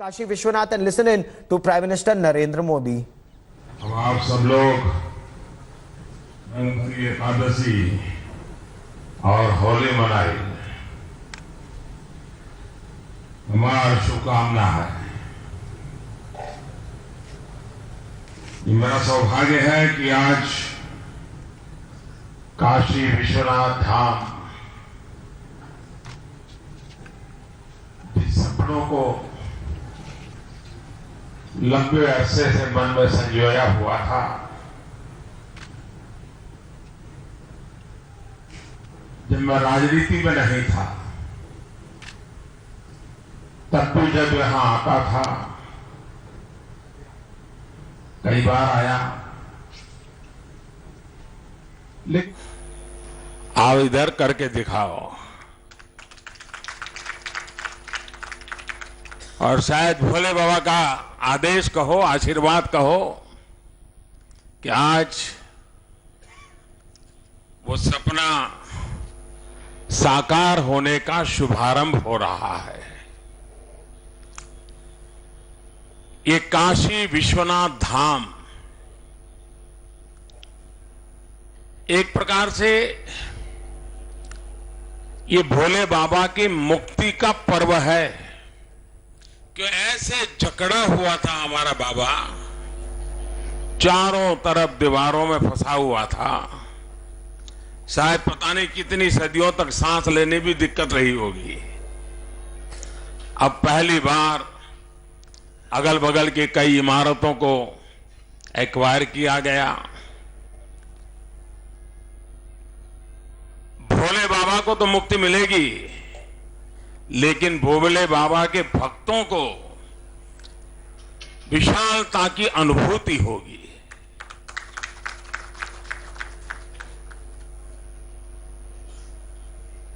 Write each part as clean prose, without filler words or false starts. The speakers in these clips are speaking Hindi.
Kashi Vishwanath and listen in to Prime Minister Narendra Modi. अब आप सब लोग की एकादशी और होली मनाई, हमारी शुभकामना है। ये मेरा सौभाग्य है कि आज काशी विश्वनाथ धाम जिस सपनों को लंबे अरसे से मन में संजोया हुआ था, जब मैं राजनीति में नहीं था तब भी जब यहां आता था, कई बार आया, लेकिन आप इधर करके दिखाओ। और शायद भोले बाबा का आदेश कहो, आशीर्वाद कहो कि आज वो सपना साकार होने का शुभारंभ हो रहा है। ये काशी विश्वनाथ धाम एक प्रकार से ये भोले बाबा की मुक्ति का पर्व है कि ऐसे जकड़ा हुआ था हमारा बाबा, चारों तरफ दीवारों में फंसा हुआ था, शायद पता नहीं कितनी सदियों तक सांस लेने भी दिक्कत रही होगी। अब पहली बार अगल बगल की कई इमारतों को एक्वायर किया गया। भोले बाबा को तो मुक्ति मिलेगी, लेकिन भोले बाबा के भक्तों को विशालता की अनुभूति होगी।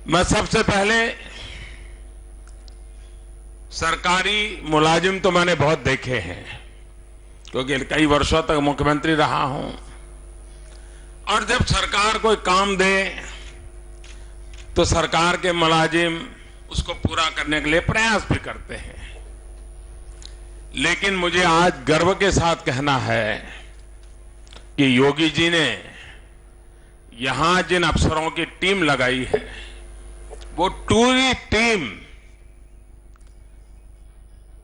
मैं सबसे पहले सरकारी मुलाजिम तो मैंने बहुत देखे हैं, क्योंकि कई वर्षों तक मुख्यमंत्री रहा हूं, और जब सरकार कोई काम दे तो सरकार के मुलाजिम उसको पूरा करने के लिए प्रयास भी करते हैं। लेकिन मुझे आज गर्व के साथ कहना है कि योगी जी ने यहां जिन अफसरों की टीम लगाई है, वो पूरी टीम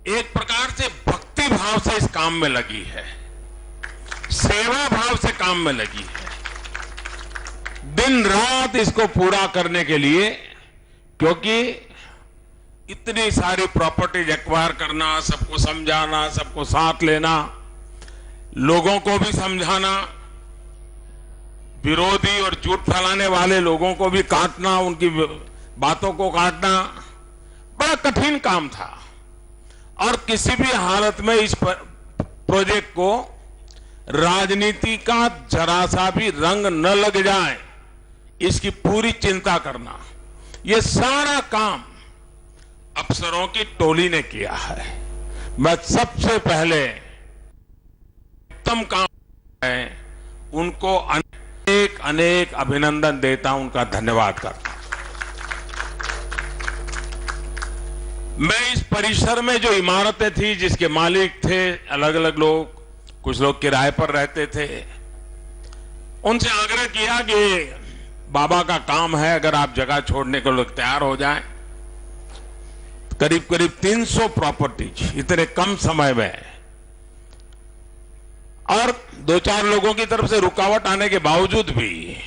एक प्रकार से भक्ति भाव से इस काम में लगी है, सेवा भाव से काम में लगी है, दिन रात इसको पूरा करने के लिए। क्योंकि इतनी सारी प्रॉपर्टीज एक्वायर करना, सबको समझाना, सबको साथ लेना, लोगों को भी समझाना, विरोधी और झूठ फैलाने वाले लोगों को भी काटना, उनकी बातों को काटना, बड़ा कठिन काम था। और किसी भी हालत में इस प्रोजेक्ट को राजनीति का जरा सा भी रंग न लग जाए, इसकी पूरी चिंता करना, ये सारा काम अफसरों की टोली ने किया है। मैं सबसे पहले उत्तम काम है उनको अनेक अनेक अभिनंदन देता हूं, उनका धन्यवाद करता हूं। मैं इस परिसर में जो इमारतें थी, जिसके मालिक थे अलग अलग लोग, कुछ लोग किराए पर रहते थे, उनसे आग्रह किया कि बाबा का काम है, अगर आप जगह छोड़ने को लोग तैयार हो जाएं। करीब करीब 300 प्रॉपर्टीज इतने कम समय में, और दो चार लोगों की तरफ से रुकावट आने के बावजूद भी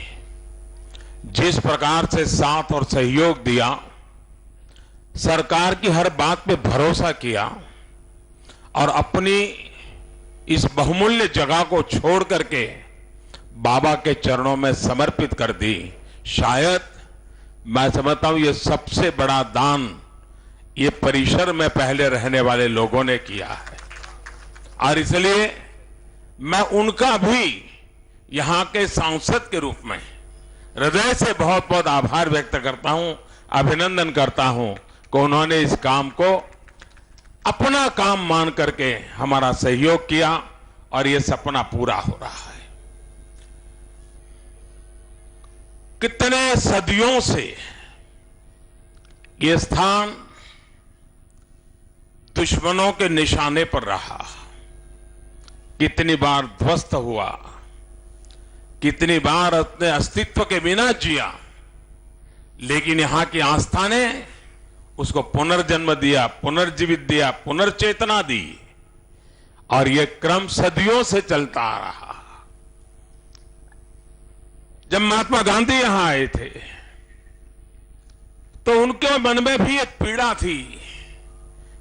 जिस प्रकार से साथ और सहयोग दिया, सरकार की हर बात पे भरोसा किया और अपनी इस बहुमूल्य जगह को छोड़ करके बाबा के चरणों में समर्पित कर दी, शायद मैं समझता हूं ये सबसे बड़ा दान ये परिसर में पहले रहने वाले लोगों ने किया है। और इसलिए मैं उनका भी यहां के सांसद के रूप में हृदय से बहुत बहुत आभार व्यक्त करता हूं, अभिनंदन करता हूं कि उन्होंने इस काम को अपना काम मान करके हमारा सहयोग किया और ये सपना पूरा हो रहा है। कितने सदियों से ये स्थान दुश्मनों के निशाने पर रहा, कितनी बार ध्वस्त हुआ, कितनी बार अपने अस्तित्व के बिना जिया, लेकिन यहां की आस्था ने उसको पुनर्जन्म दिया, पुनर्जीवित दिया, पुनर्चेतना दी, और यह क्रम सदियों से चलता आ रहा। जब महात्मा गांधी यहां आए थे तो उनके मन में भी एक पीड़ा थी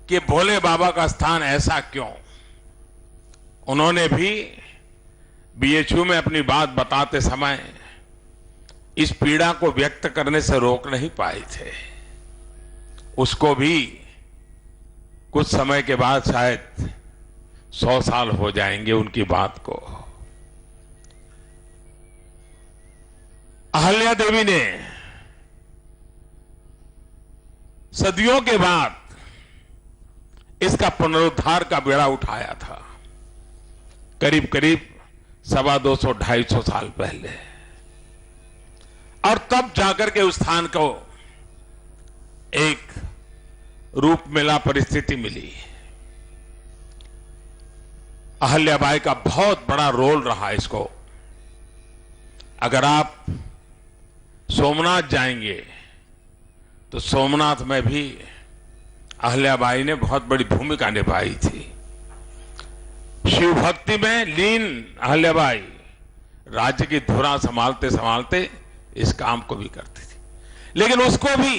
कि भोले बाबा का स्थान ऐसा क्यों। उन्होंने भी बीएचयू में अपनी बात बताते समय इस पीड़ा को व्यक्त करने से रोक नहीं पाए थे। उसको भी कुछ समय के बाद शायद 100 साल हो जाएंगे उनकी बात को। अहल्या देवी ने सदियों के बाद इसका पुनरुद्धार का बेड़ा उठाया था, करीब करीब 250-250 साल पहले, और तब जाकर के उस स्थान को एक रूप मिला, परिस्थिति मिली। अहल्याबाई का बहुत बड़ा रोल रहा इसको। अगर आप सोमनाथ जाएंगे तो सोमनाथ में भी अहल्याबाई ने बहुत बड़ी भूमिका निभाई थी। शिव भक्ति में लीन अहल्याबाई राज्य की धुरा संभालते संभालते इस काम को भी करती थी, लेकिन उसको भी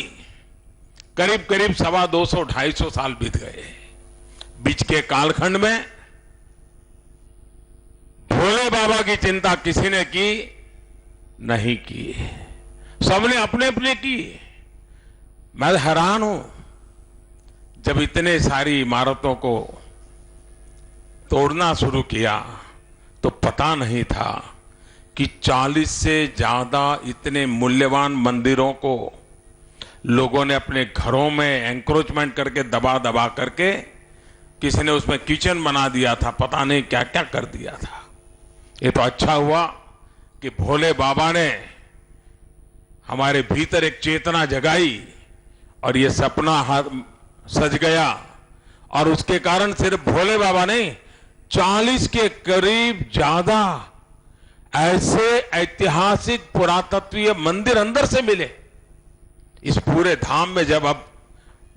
करीब करीब 250-250 साल बीत गए। बीच के कालखंड में भोले बाबा की चिंता किसी ने की नहीं की, सबने अपने अपने की। मैं हैरान हूं, जब इतने सारी इमारतों को तोड़ना शुरू किया तो पता नहीं था कि 40 से ज्यादा इतने मूल्यवान मंदिरों को लोगों ने अपने घरों में एंक्रोचमेंट करके दबा दबा करके, किसी ने उसमें किचन बना दिया था, पता नहीं क्या क्या कर दिया था। ये तो अच्छा हुआ कि भोले बाबा ने हमारे भीतर एक चेतना जगाई और ये सपना सज गया, और उसके कारण सिर्फ भोले बाबा नहीं, 40 के करीब ज्यादा ऐसे ऐतिहासिक पुरातत्वीय मंदिर अंदर से मिले। इस पूरे धाम में जब अब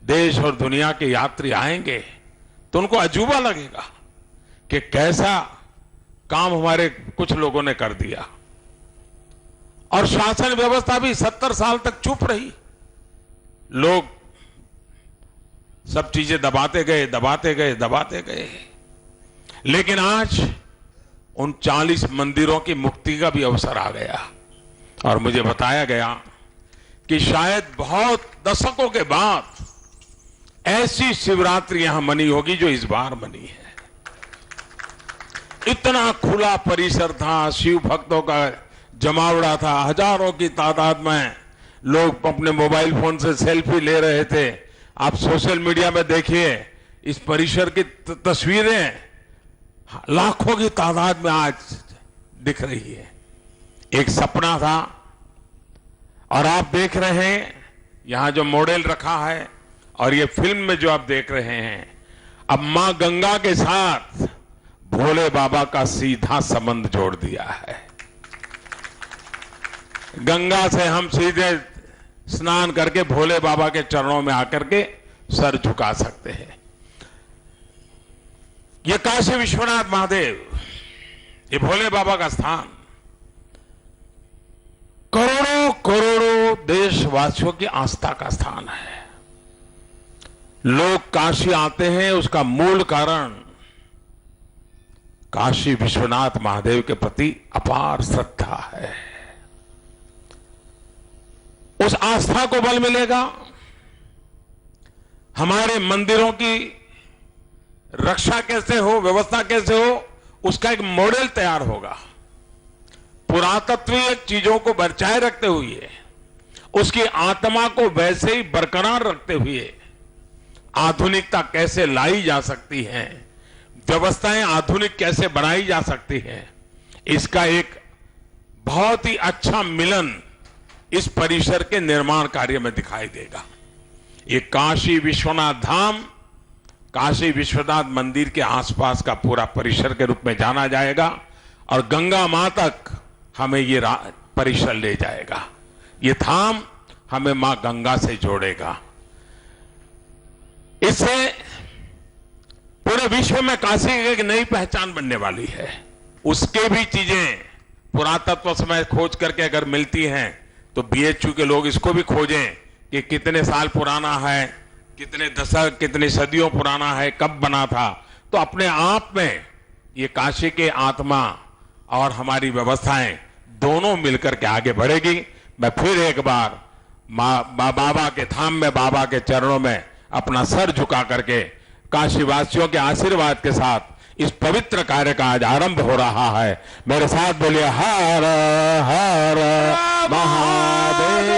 देश और दुनिया के यात्री आएंगे तो उनको अजूबा लगेगा कि कैसा काम हमारे कुछ लोगों ने कर दिया। और शासन व्यवस्था भी 70 साल तक चुप रही। लोग सब चीजें दबाते गए, दबाते गए, दबाते गए, लेकिन आज उन 40 मंदिरों की मुक्ति का भी अवसर आ गया। और मुझे बताया गया कि शायद बहुत दशकों के बाद ऐसी शिवरात्रि यहां मनी होगी जो इस बार मनी है। इतना खुला परिसर था, शिव भक्तों का जमावड़ा था, हजारों की तादाद में लोग अपने मोबाइल फोन से सेल्फी ले रहे थे। आप सोशल मीडिया में देखिए, इस परिसर की तस्वीरें लाखों की तादाद में आज दिख रही है। एक सपना था, और आप देख रहे हैं यहां जो मॉडल रखा है और ये फिल्म में जो आप देख रहे हैं, अब मां गंगा के साथ भोले बाबा का सीधा संबंध जोड़ दिया है। गंगा से हम सीधे स्नान करके भोले बाबा के चरणों में आकर के सर झुका सकते हैं। ये काशी विश्वनाथ महादेव, ये भोले बाबा का स्थान करोड़ों करोड़ों देशवासियों की आस्था का स्थान है। लोग काशी आते हैं, उसका मूल कारण काशी विश्वनाथ महादेव के प्रति अपार श्रद्धा है। उस आस्था को बल मिलेगा, हमारे मंदिरों की रक्षा कैसे हो, व्यवस्था कैसे हो, उसका एक मॉडल तैयार होगा। पुरातत्वीय चीजों को बचाए रखते हुए, उसकी आत्मा को वैसे ही बरकरार रखते हुए आधुनिकता कैसे लाई जा सकती है, व्यवस्थाएं आधुनिक कैसे बनाई जा सकती है, इसका एक बहुत ही अच्छा मिलन इस परिसर के निर्माण कार्य में दिखाई देगा। ये काशी विश्वनाथ धाम काशी विश्वनाथ मंदिर के आसपास का पूरा परिसर के रूप में जाना जाएगा और गंगा मां तक हमें ये परिसर ले जाएगा। ये धाम हमें मां गंगा से जोड़ेगा। इससे पूरे विश्व में काशी की एक नई पहचान बनने वाली है। उसके भी चीजें पुरातत्व समय खोज करके अगर मिलती हैं तो बीएचयू के लोग इसको भी खोजें कि कितने साल पुराना है, कितने दशक, कितनी सदियों पुराना है, कब बना था। तो अपने आप में ये काशी के आत्मा और हमारी व्यवस्थाएं दोनों मिलकर के आगे बढ़ेगी। मैं फिर एक बार बाबा के धाम में, बाबा के चरणों में अपना सर झुका करके काशीवासियों के आशीर्वाद के साथ इस पवित्र कार्य का आज आरंभ हो रहा है। मेरे साथ बोलिए हर हर Mahadev.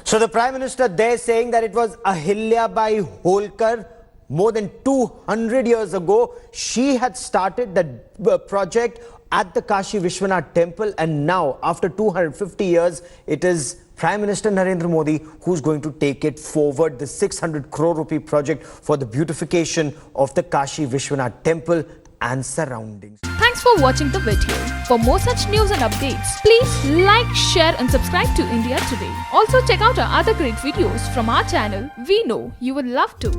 So the Prime Minister there saying that it was Ahilyabai Holkar, more than 200 years ago, she had started the project at the Kashi Vishwanath temple, and now after 250 years it is Prime Minister Narendra Modi who's going to take it forward, the 600 crore rupee project for the beautification of the Kashi Vishwanath temple and surroundings. Thanks for watching the video. For more such news and updates, please like, share and subscribe to India Today. Also check out our other great videos from our channel. We know you will love to.